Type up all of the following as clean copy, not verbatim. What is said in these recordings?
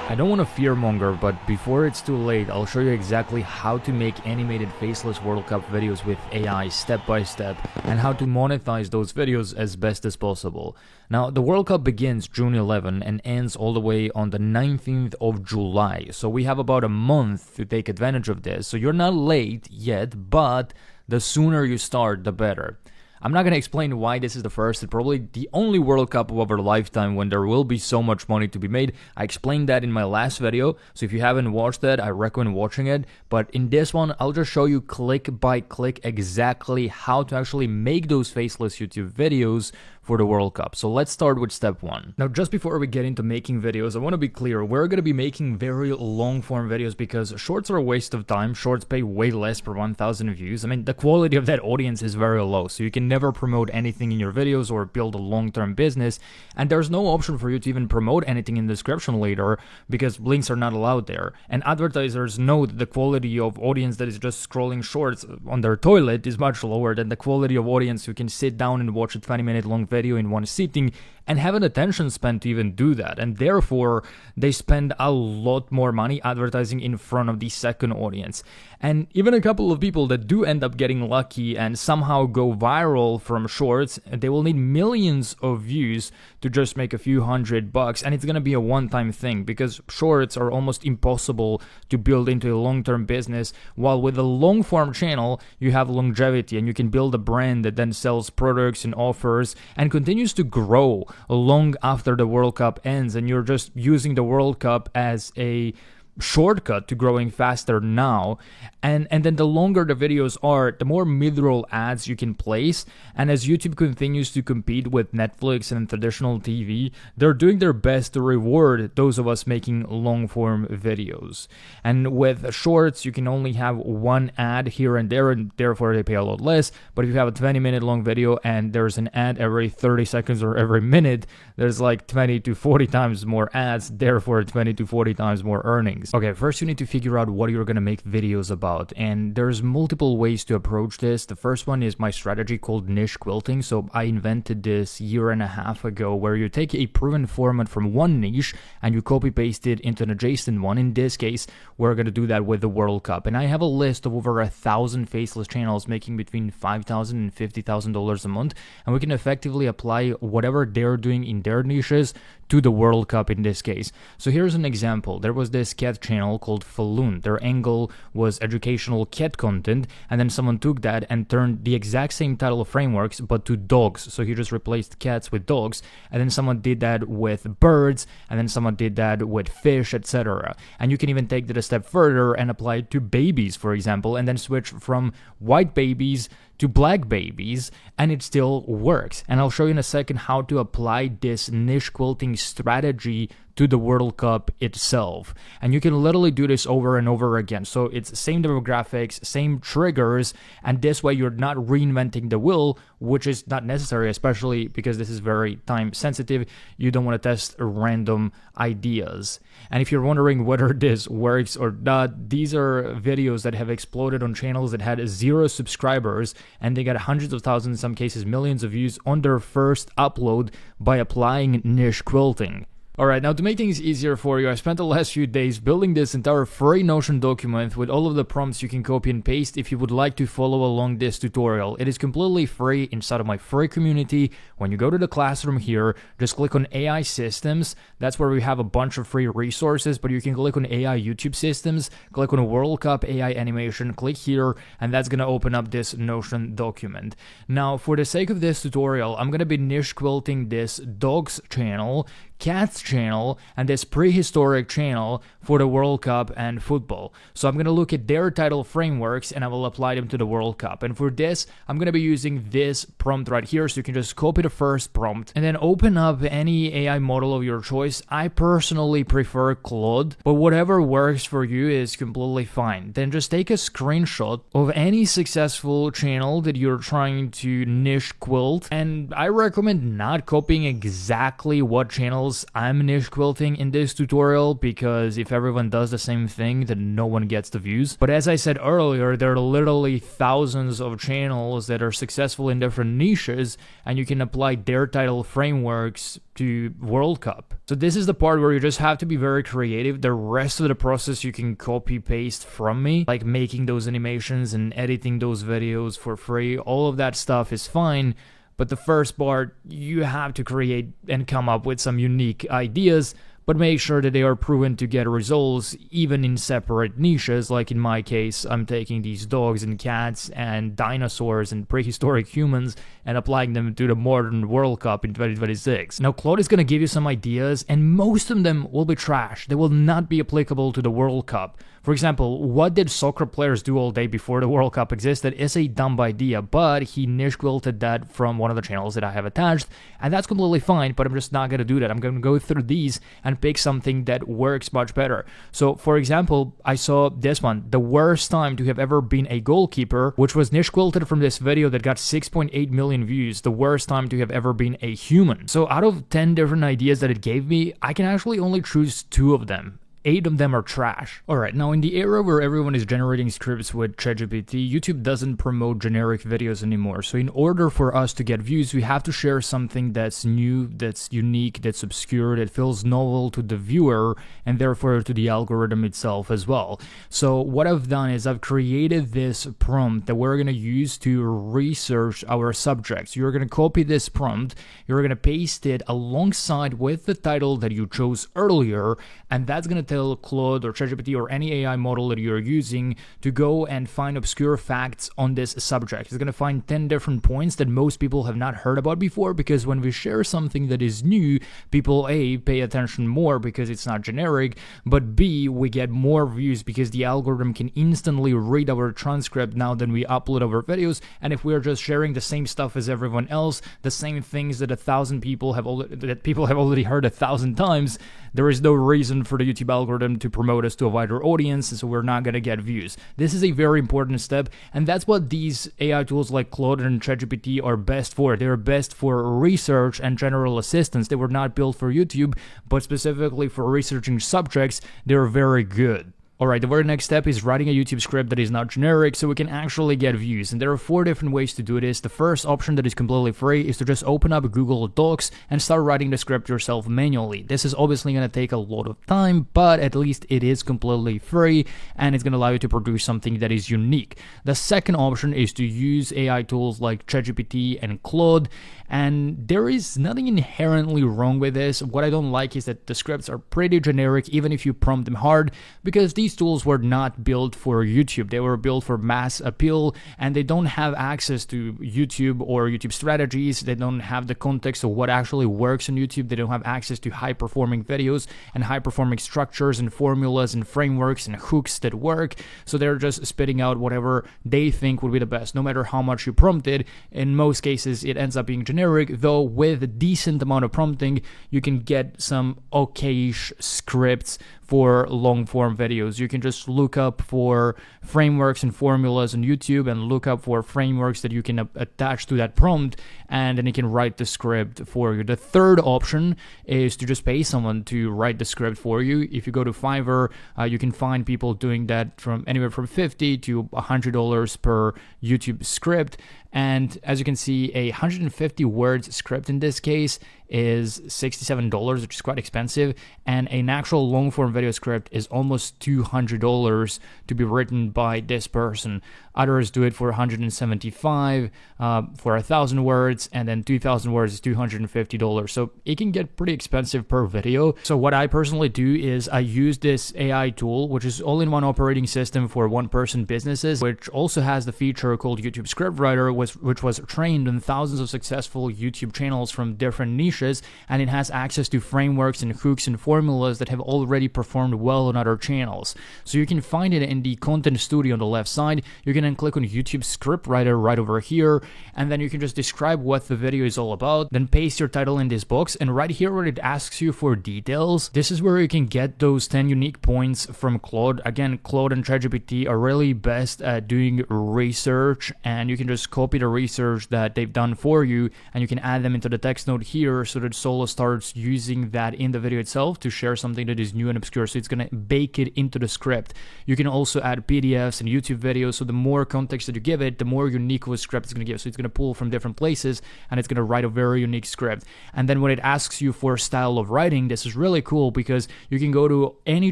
I don't want to fearmonger, but before it's too late, I'll show you exactly how to make animated faceless World Cup videos with AI step by step, and how to monetize those videos as best as possible. Now, the World Cup begins June 11 and ends all the way on the 19th of July, so we have about a month to take advantage of this. So you're not late yet, but the sooner you start, the better. I'm not going to explain why this is the first and probably the only World Cup of our lifetime when there will be so much money to be made. I explained that in my last video, so if you haven't watched that, I recommend watching it. But in this one, I'll just show you click by click exactly how to actually make those faceless YouTube videos for the World Cup. So let's start with step one. Now, just before we get into making videos, I want to be clear, we're going to be making very long form videos because shorts are a waste of time. Shorts pay way less per 1,000 views. I mean, the quality of that audience is very low, so you can never promote anything in your videos or build a long-term business, and there's no option for you to even promote anything in the description later because links are not allowed there. And advertisers know that the quality of audience that is just scrolling shorts on their toilet is much lower than the quality of audience who can sit down and watch a 20-minute long video in one sitting and have an attention span to even do that, and therefore they spend a lot more money advertising in front of the second audience. And even a couple of people that do end up getting lucky and somehow go viral from shorts, they will need millions of views to just make a few $100, and it's gonna be a one-time thing because shorts are almost impossible to build into a long-term business, while with a long-form channel you have longevity and you can build a brand that then sells products and offers and continues to grow long after the World Cup ends, and you're just using the World Cup as a shortcut to growing faster now. And then the longer the videos are, the more mid-roll ads you can place. And as YouTube continues to compete with Netflix and traditional TV, they're doing their best to reward those of us making long-form videos. And with shorts, you can only have one ad here and there, and therefore they pay a lot less. But if you have a 20-minute long video and there's an ad every 30 seconds or every minute, there's like 20 to 40 times more ads, therefore 20 to 40 times more earnings. Okay, first you need to figure out what you're gonna make videos about, and there's multiple ways to approach this. The first one is my strategy called niche quilting. So I invented this 1.5 years ago, where you take a proven format from one niche and you copy paste it into an adjacent one. In this case, we're gonna do that with the World Cup, and I have a list of over 1,000 faceless channels making between $5,000 and $50,000 a month, and we can effectively apply whatever they're doing in their niches to the World Cup in this case. So here's an example. There was this cat channel called Falloon. Their angle was educational cat content, and then someone took that and turned the exact same title frameworks but to dogs. So he just replaced cats with dogs, and then someone did that with birds, and then someone did that with fish, etc. And you can even take that a step further and apply it to babies, for example, and then switch from white babies to black babies, and it still works. And I'll show you in a second how to apply this niche quilting strategy to the World Cup itself. And you can literally do this over and over again. So it's same demographics, same triggers, and this way you're not reinventing the wheel, which is not necessary, especially because this is very time sensitive. You don't want to test random ideas. And if you're wondering whether this works or not, these are videos that have exploded on channels that had 0 subscribers, and they got hundreds of thousands, in some cases millions of views on their first upload by applying niche quilting. Alright, now to make things easier for you, I spent the last few days building this entire free Notion document with all of the prompts you can copy and paste if you would like to follow along this tutorial. It is completely free inside of my free community. When you go to the classroom here, just click on AI Systems. That's where we have a bunch of free resources, but you can click on AI YouTube Systems, click on World Cup AI Animation, click here, and that's going to open up this Notion document. Now, for the sake of this tutorial, I'm going to be niche quilting this dogs channel, cats channel, and this prehistoric channel for the World Cup and football. So I'm going to look at their title frameworks and I will apply them to the World Cup. And for this, I'm going to be using this prompt right here. So you can just copy the first prompt and then open up any AI model of your choice. I personally prefer Claude, but whatever works for you is completely fine. Then just take a screenshot of any successful channel that you're trying to niche quilt. And I recommend not copying exactly what channels else, I'm niche quilting in this tutorial because if everyone does the same thing, then no one gets the views. But as I said earlier, there are literally thousands of channels that are successful in different niches, and you can apply their title frameworks to World Cup. So this is the part where you just have to be very creative. The rest of the process you can copy paste from me, like making those animations and editing those videos for free. All of that stuff is fine, but the first part, you have to create and come up with some unique ideas, but make sure that they are proven to get results even in separate niches. Like in my case, I'm taking these dogs and cats and dinosaurs and prehistoric humans and applying them to the modern World Cup in 2026. Now, Claude is going to give you some ideas, and most of them will be trash. They will not be applicable to the World Cup. For example, what did soccer players do all day before the World Cup existed is a dumb idea, but he niche quilted that from one of the channels that I have attached, and that's completely fine, but I'm just not going to do that. I'm going to go through these and pick something that works much better. So, for example, I saw this one, the worst time to have ever been a goalkeeper, which was niche quilted from this video that got 6.8 million views, the worst time to have ever been a human. So out of 10 different ideas that it gave me, I can actually only choose 2 of them. 8 of them are trash. Alright, now in the era where everyone is generating scripts with ChatGPT, YouTube doesn't promote generic videos anymore. So in order for us to get views, we have to share something that's new, that's unique, that's obscure, that feels novel to the viewer, and therefore to the algorithm itself as well. So what I've done is I've created this prompt that we're going to use to research our subjects. You're going to copy this prompt, you're going to paste it alongside with the title that you chose earlier, and that's going to tell Claude or ChatGPT or any AI model that you're using to go and find obscure facts on this subject. It's going to find 10 different points that most people have not heard about before, because when we share something that is new, people A, pay attention more because it's not generic, but B, we get more views because the algorithm can instantly read our transcript now that we upload our videos. And if we're just sharing the same stuff as everyone else, the same things that people have already heard 1,000 times, there is no reason for the YouTube algorithm to promote us to a wider audience, so we're not going to get views. This is a very important step, and that's what these AI tools like Claude and ChatGPT are best for. They're best for research and general assistance. They were not built for YouTube, but specifically for researching subjects, they're very good. Alright, the very next step is writing a YouTube script that is not generic so we can actually get views, and there are 4 different ways to do this. The first option that is completely free is to just open up Google Docs and start writing the script yourself manually. This is obviously going to take a lot of time, but at least it is completely free and it's going to allow you to produce something that is unique. The second option is to use AI tools like ChatGPT and Claude, and there is nothing inherently wrong with this. What I don't like is that the scripts are pretty generic even if you prompt them hard, because these tools were not built for YouTube. They were built for mass appeal, and they don't have access to YouTube or YouTube strategies. They don't have the context of what actually works on YouTube. They don't have access to high-performing videos and high-performing structures and formulas and frameworks and hooks that work. So they're just spitting out whatever they think would be the best, no matter how much you prompted. In most cases, it ends up being generic, though with a decent amount of prompting, you can get some okay-ish scripts for long-form videos. You can just look up for frameworks and formulas on YouTube and look up for frameworks that you can attach to that prompt, and then it can write the script for you. The third option is to just pay someone to write the script for you. If you go to Fiverr, you can find people doing that from anywhere from $50 to $100 per YouTube script. And as you can see, a 150 words script in this case is $67, which is quite expensive, and an actual long form video script is almost $200 to be written by this person. Others do it for 175 for 1,000 words, and then 2,000 words is $250. So it can get pretty expensive per video. So what I personally do is I use this AI tool, which is all-in-one operating system for one-person businesses, which also has the feature called YouTube Scriptwriter, which was trained on thousands of successful YouTube channels from different niches, and it has access to frameworks and hooks and formulas that have already performed well on other channels. So you can find it in the Content Studio on the left side. You can then click on YouTube Scriptwriter right over here, and then you can just describe what the video is all about, then paste your title in this box, and right here where it asks you for details, this is where you can get those 10 unique points from Claude. Again, Claude and ChatGPT are really best at doing research, and you can just copy copy the research that they've done for you, and you can add them into the text node here so that Solo starts using that in the video itself to share something that is new and obscure. So it's going to bake it into the script. You can also add PDFs and YouTube videos. So the more context that you give it, the more unique of a script it's going to give. So it's going to pull from different places and it's going to write a very unique script. And then when it asks you for style of writing, this is really cool because you can go to any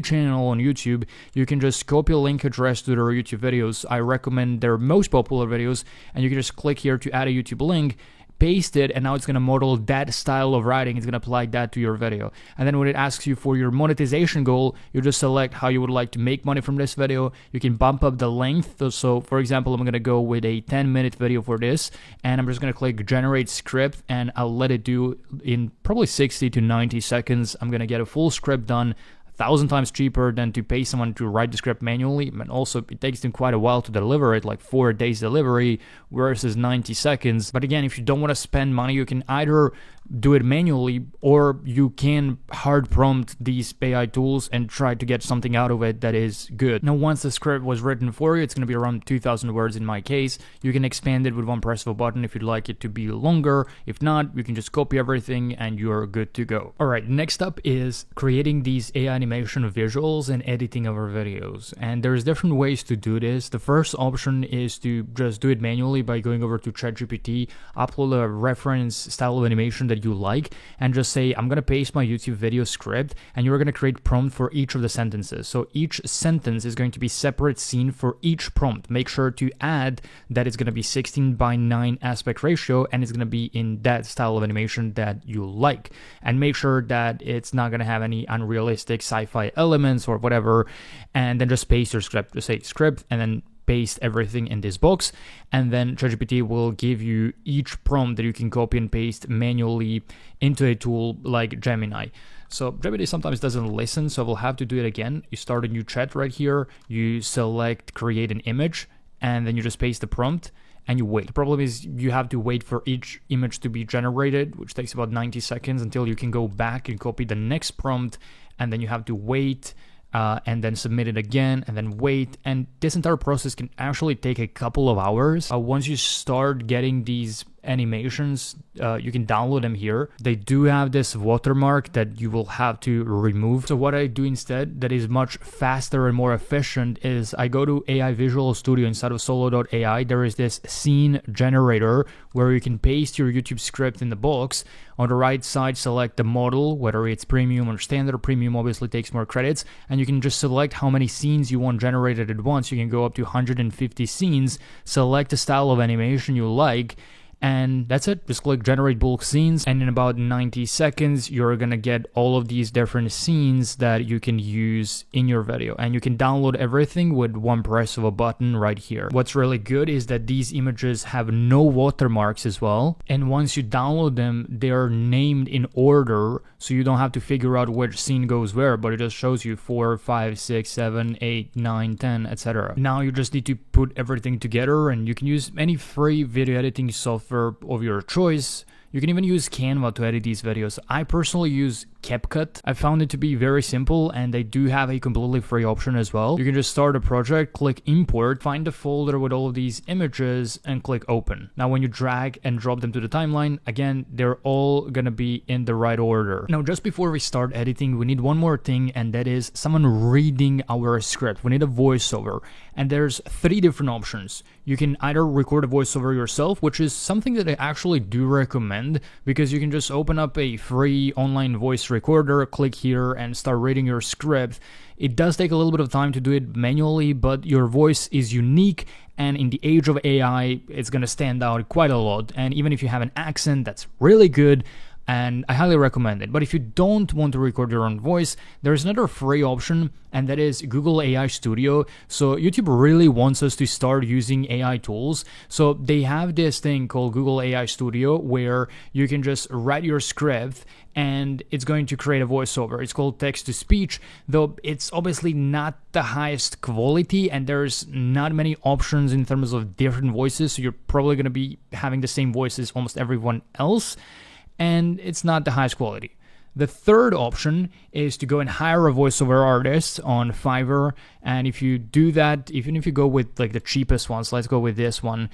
channel on YouTube. You can just copy a link address to their YouTube videos. I recommend their most popular videos, and you can just click here to add a YouTube link, paste it, and now it's going to model that style of writing. It's going to apply that to your video. And then when it asks you for your monetization goal, you just select how you would like to make money from this video. You can bump up the length. So for example, I'm going to go with a 10-minute video for this, and I'm just going to click generate script, and I'll let it do in probably 60 to 90 seconds. I'm going to get a full script done, 1,000 times cheaper than to pay someone to write the script manually. And also it takes them quite a while to deliver it, like 4 days delivery versus 90 seconds. But again, if you don't want to spend money, you can either do it manually, or you can hard prompt these AI tools and try to get something out of it that is good. Now, once the script was written for you, it's going to be around 2,000 words in my case. You can expand it with one press of a button if you'd like it to be longer. If not, you can just copy everything and you're good to go. All right, next up is creating these AI animation visuals and editing our videos. And there's different ways to do this. The first option is to just do it manually by going over to ChatGPT, upload a reference style of animation that you like, and just say, I'm going to paste my YouTube video script, and you're going to create prompt for each of the sentences. So each sentence is going to be separate scene for each prompt. Make sure to add that it's going to be 16:9 aspect ratio, and it's going to be in that style of animation that you like. And make sure that it's not going to have any unrealistic sci-fi elements or whatever, and then just paste your script. Just say script and then paste everything in this box, and then ChatGPT will give you each prompt that you can copy and paste manually into a tool like Gemini. So Gemini sometimes doesn't listen, so we'll have to do it again. You start a new chat right here, you select create an image, and then you just paste the prompt and you wait. The problem is you have to wait for each image to be generated, which takes about 90 seconds until you can go back and copy the next prompt, and then you have to wait and then submit it again, and then wait. And this entire process can actually take a couple of hours. Once you start getting these animations, you can download them here. They do have this watermark that you will have to remove. So what I do instead that is much faster and more efficient is I go to AI Visual Studio inside of solo.ai. There is this scene generator where you can paste your YouTube script in the box. On the right side, select the model, whether it's premium or standard. Premium obviously takes more credits, and you can just select how many scenes you want generated at once. You can go up to 150 scenes, select the style of animation you like, and that's it. Just click generate bulk scenes, and in about 90 seconds you're gonna get all of these different scenes that you can use in your video, and you can download everything with one press of a button right here. What's really good is that these images have no watermarks as well, and once you download them, they are named in order, so you don't have to figure out which scene goes where, but it just shows you 4, 5, 6, 7, 8, 9, 10, etc. Now you just need to put everything together, and you can use any free video editing software of your choice. You can even use Canva to edit these videos. I personally use CapCut. I found it to be very simple, and they do have a completely free option as well. You can just start a project, click import, find the folder with all of these images, and click open. Now when you drag and drop them to the timeline, again, they're all gonna be in the right order. Now just before we start editing, we need one more thing, and that is someone reading our script. We need a voiceover, and there's 3 different options. You can either record a voiceover yourself, which is something that I actually do recommend, because you can just open up a free online voice recorder, click here, and start reading your script. It does take a little bit of time to do it manually, but your voice is unique, and in the age of AI, it's gonna stand out quite a lot. And even if you have an accent, that's really good, and I highly recommend it. But if you don't want to record your own voice, there's another free option, and that is Google AI Studio. So YouTube really wants us to start using AI tools. So they have this thing called Google AI Studio where you can just write your script and it's going to create a voiceover. It's called text to speech, though it's obviously not the highest quality, and there's not many options in terms of different voices. So you're probably going to be having the same voice as almost everyone else, and it's not the highest quality. The third option is to go and hire a voiceover artist on Fiverr, and if you do that, even if you go with like the cheapest ones, let's go with this one,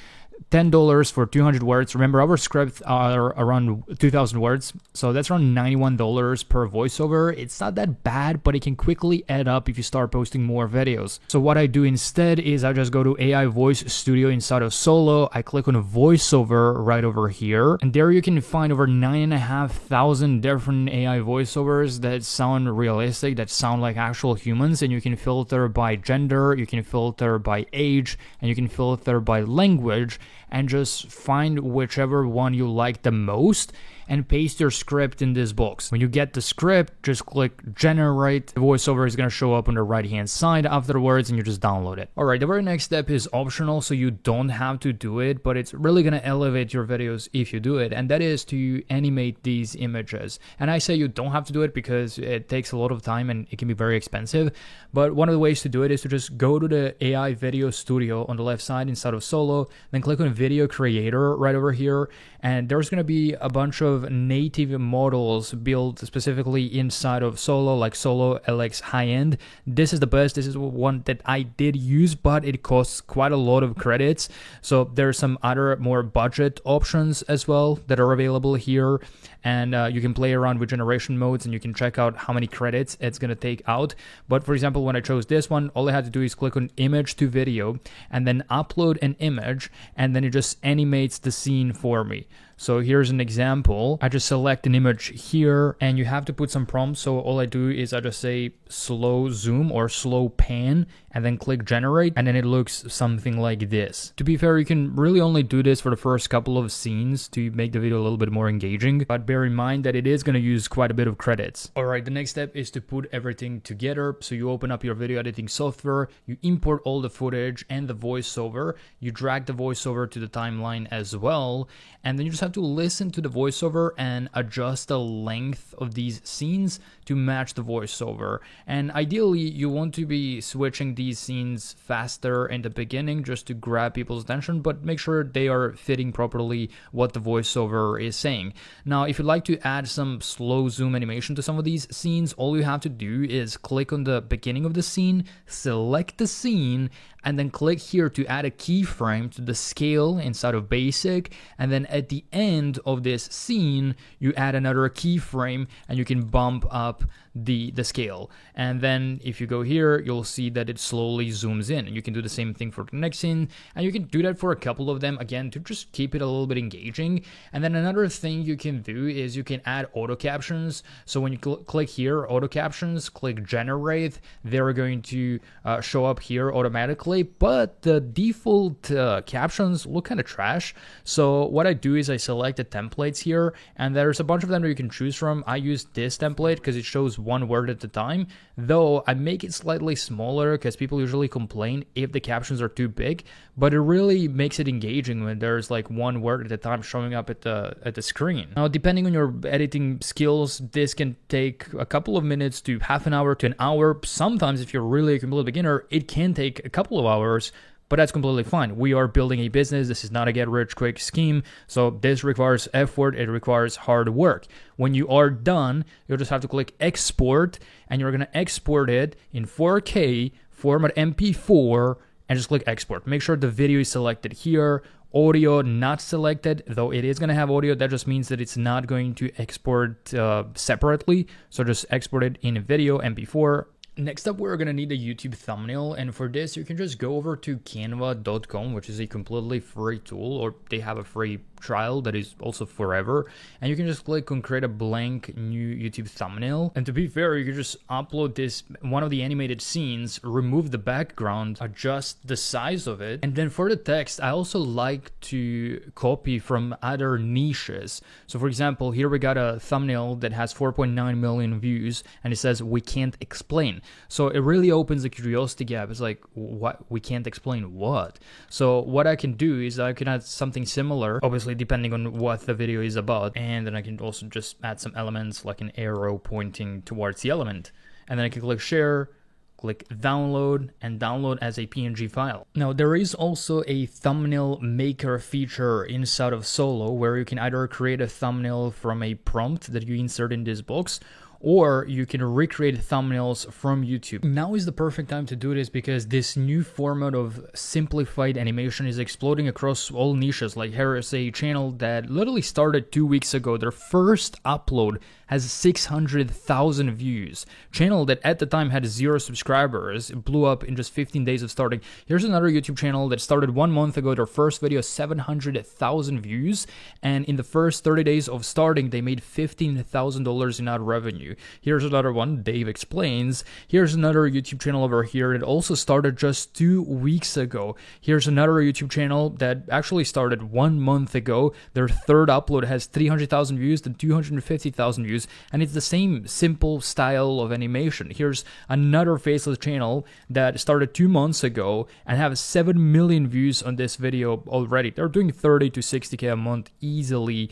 $10 for 200 words. Remember, our scripts are around 2,000 words, so that's around $91 per voiceover. It's not that bad, but it can quickly add up if you start posting more videos. So what I do instead is I just go to AI Voice Studio inside of Solo. I click on voiceover right over here, and there you can find over 9,500 different AI voiceovers that sound realistic, that sound like actual humans, and you can filter by gender, you can filter by age, and you can filter by language, and just find whichever one you like the most and paste your script in this box. When you get the script, just click generate. The voiceover is going to show up on the right hand side afterwards, and you just download it. Alright, the very next step is optional, so you don't have to do it, but it's really going to elevate your videos if you do it, and that is to animate these images. And I say you don't have to do it because it takes a lot of time and it can be very expensive, but one of the ways to do it is to just go to the AI Video Studio on the left side inside of Solo, then click on Video Creator right over here, and there's going to be a bunch of native models built specifically inside of Solo, like Solo LX High-End. This is the best. This is one that I did use, but it costs quite a lot of credits. So there's some other more budget options as well that are available here, and you can play around with generation modes and you can check out how many credits it's going to take out. But for example, when I chose this one, all I had to do is click on image to video and then upload an image, and then it just animates the scene for me. So here's an example. I just select an image here, and you have to put some prompts. So all I do is I just say slow zoom or slow pan, and then click generate, and then it looks something like this. To be fair, you can really only do this for the first couple of scenes to make the video a little bit more engaging, but bear in mind that it is going to use quite a bit of credits. Alright, the next step is to put everything together. So you open up your video editing software, you import all the footage and the voiceover, you drag the voiceover to the timeline as well, and then you just have to listen to the voiceover and adjust the length of these scenes to match the voiceover. And ideally, you want to be switching these scenes faster in the beginning just to grab people's attention, but make sure they are fitting properly what the voiceover is saying. Now, if you'd like to add some slow zoom animation to some of these scenes, all you have to do is click on the beginning of the scene, select the scene, and then click here to add a keyframe to the scale inside of basic, and then at the end of this scene you add another keyframe and you can bump up the scale. And then if you go here, you'll see that it slowly zooms in, and you can do the same thing for the next scene, and you can do that for a couple of them again to just keep it a little bit engaging. And then another thing you can do is you can add auto captions. So when you click here, auto captions, click generate, they're going to show up here automatically, but the default captions look kind of trash. So what I do is I select the templates here, and there's a bunch of them that you can choose from. I use this template because it shows one word at a time, though I make it slightly smaller because people usually complain if the captions are too big, but it really makes it engaging when there's like one word at a time showing up at the screen. Now, depending on your editing skills, this can take a couple of minutes to half an hour to an hour. Sometimes if you're really a complete beginner, it can take a couple of hours, but that's completely fine. We are building a business. This is not a get-rich-quick scheme, so this requires effort. It requires hard work. When you are done, you'll just have to click export, and you're going to export it in 4K, format MP4, and just click export. Make sure the video is selected here. Audio not selected, though it is going to have audio. That just means that it's not going to export separately, so just export it in video, MP4. Next up, we're going to need a YouTube thumbnail, and for this you can just go over to canva.com, which is a completely free tool, or they have a free trial that is also forever, and you can just click on create a blank new YouTube thumbnail. And to be fair, you can just upload this one of the animated scenes, remove the background, adjust the size of it, and then for the text I also like to copy from other niches. So for example, here we got a thumbnail that has 4.9 million views, and it says we can't explain. So it really opens the curiosity gap. It's like, what? We can't explain what? So what I can do is I can add something similar, obviously depending on what the video is about, and then I can also just add some elements like an arrow pointing towards the element, and then I can click share, click download, and download as a PNG file. Now, there is also a thumbnail maker feature inside of Solo where you can either create a thumbnail from a prompt that you insert in this box, or you can recreate thumbnails from YouTube. Now is the perfect time to do this because this new format of simplified animation is exploding across all niches. Like here is a channel that literally started 2 weeks ago. Their first upload has 600,000 views. Channel that at the time had 0 subscribers. It blew up in just 15 days of starting. Here's another YouTube channel that started 1 month ago. Their first video, 700,000 views. And in the first 30 days of starting, they made $15,000 in ad revenue. Here's another one, Dave Explains. Here's another YouTube channel over here that also started just 2 weeks ago. Here's another YouTube channel that actually started 1 month ago. Their third upload has 300,000 views and 250,000 views. And it's the same simple style of animation. Here's another faceless channel that started 2 months ago and have 7 million views on this video already. They're doing 30 to 60K a month easily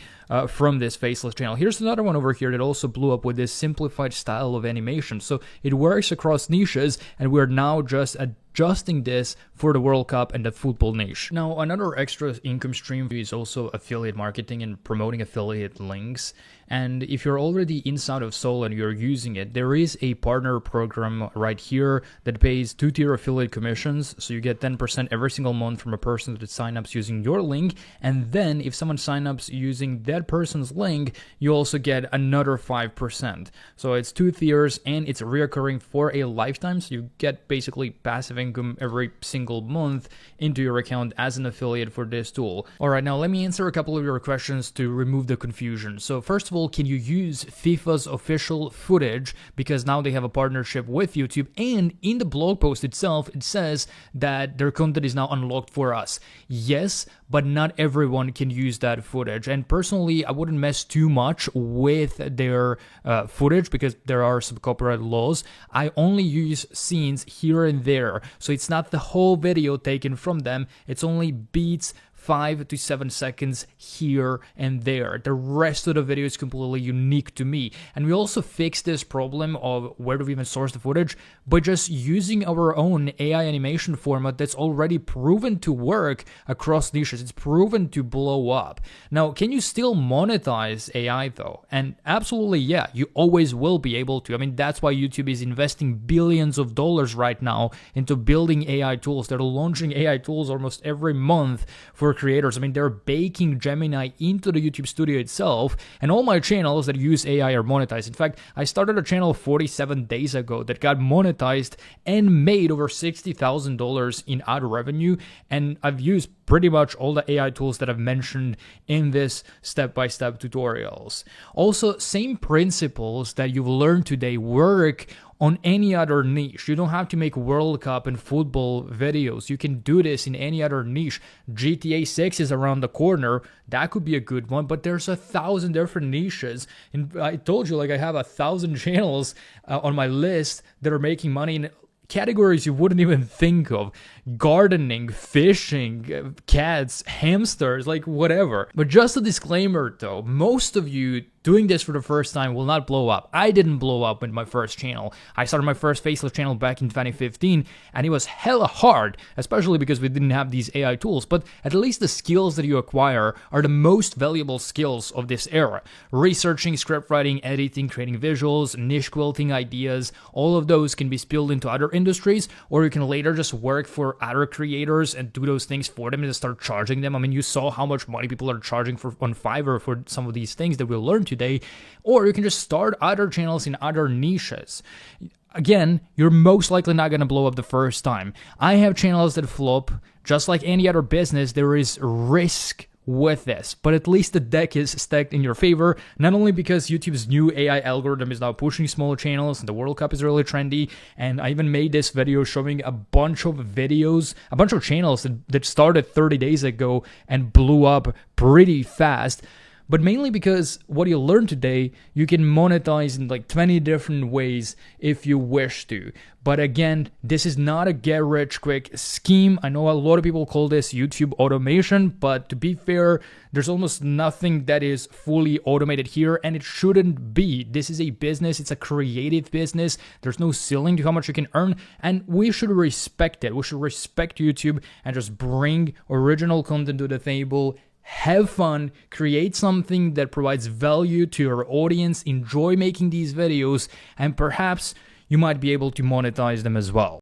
from this faceless channel. Here's another one over here that also blew up with this simplified style of animation. So it works across niches, and we're now just adjusting this for the World Cup and the football niche. Now, another extra income stream is also affiliate marketing and promoting affiliate links. And if you're already inside of Soul and you're using it, there is a partner program right here that pays 2-tier affiliate commissions. So you get 10% every single month from a person that signs up using your link. And then if someone signs up using that person's link, you also get another 5%. So it's 2 tiers and it's reoccurring for a lifetime. So you get basically passive income every single month into your account as an affiliate for this tool. All right, now let me answer a couple of your questions to remove the confusion. So first of all, can you use FIFA's official footage? Because now they have a partnership with YouTube, and in the blog post itself, it says that their content is now unlocked for us. Yes, but not everyone can use that footage. And personally, I wouldn't mess too much with their footage because there are some copyright laws. I only use scenes here and there. So it's not the whole video taken from them. It's only beats, 5 to 7 seconds here and there. The rest of the video is completely unique to me. And we also fixed this problem of where do we even source the footage by just using our own AI animation format that's already proven to work across niches. It's proven to blow up. Now, can you still monetize AI though? And absolutely, yeah, you always will be able to. I mean, that's why YouTube is investing billions of dollars right now into building AI tools. They're launching AI tools almost every month for creators. I mean, they're baking Gemini into the YouTube studio itself, and all my channels that use AI are monetized. In fact, I started a channel 47 days ago that got monetized and made over $60,000 in ad revenue, and I've used pretty much all the AI tools that I've mentioned in this step-by-step tutorials. Also, same principles that you've learned today work on any other niche. You don't have to make World Cup and football videos. You can do this in any other niche. GTA 6 is around the corner. That could be a good one, but there's 1,000 different niches. And I told you, like, I have 1,000 channels on my list that are making money in categories you wouldn't even think of. Gardening, fishing, cats, hamsters, like whatever. But just a disclaimer though, most of you doing this for the first time will not blow up. I didn't blow up with my first channel. I started my first faceless channel back in 2015, and it was hella hard, especially because we didn't have these AI tools. But at least the skills that you acquire are the most valuable skills of this era. Researching, script writing, editing, creating visuals, niche quilting ideas, all of those can be spilled into other industries, or you can later just work for other creators and do those things for them and just start charging them. I mean, you saw how much money people are charging on Fiverr for some of these things that we'll learn today. Or you can just start other channels in other niches. Again, you're most likely not going to blow up the first time. I have channels that flop. Just like any other business, there is risk with this, but at least the deck is stacked in your favor, not only because YouTube's new AI algorithm is now pushing small channels and the World Cup is really trendy, and I even made this video showing a bunch of videos, a bunch of channels that started 30 days ago and blew up pretty fast, but mainly because what you learned today, you can monetize in like 20 different ways if you wish to. But again, this is not a get-rich-quick scheme. I know a lot of people call this YouTube automation, but to be fair, there's almost nothing that is fully automated here, and it shouldn't be. This is a business. It's a creative business. There's no ceiling to how much you can earn, and we should respect it. We should respect YouTube and just bring original content to the table, have fun, create something that provides value to your audience, enjoy making these videos, and perhaps you might be able to monetize them as well.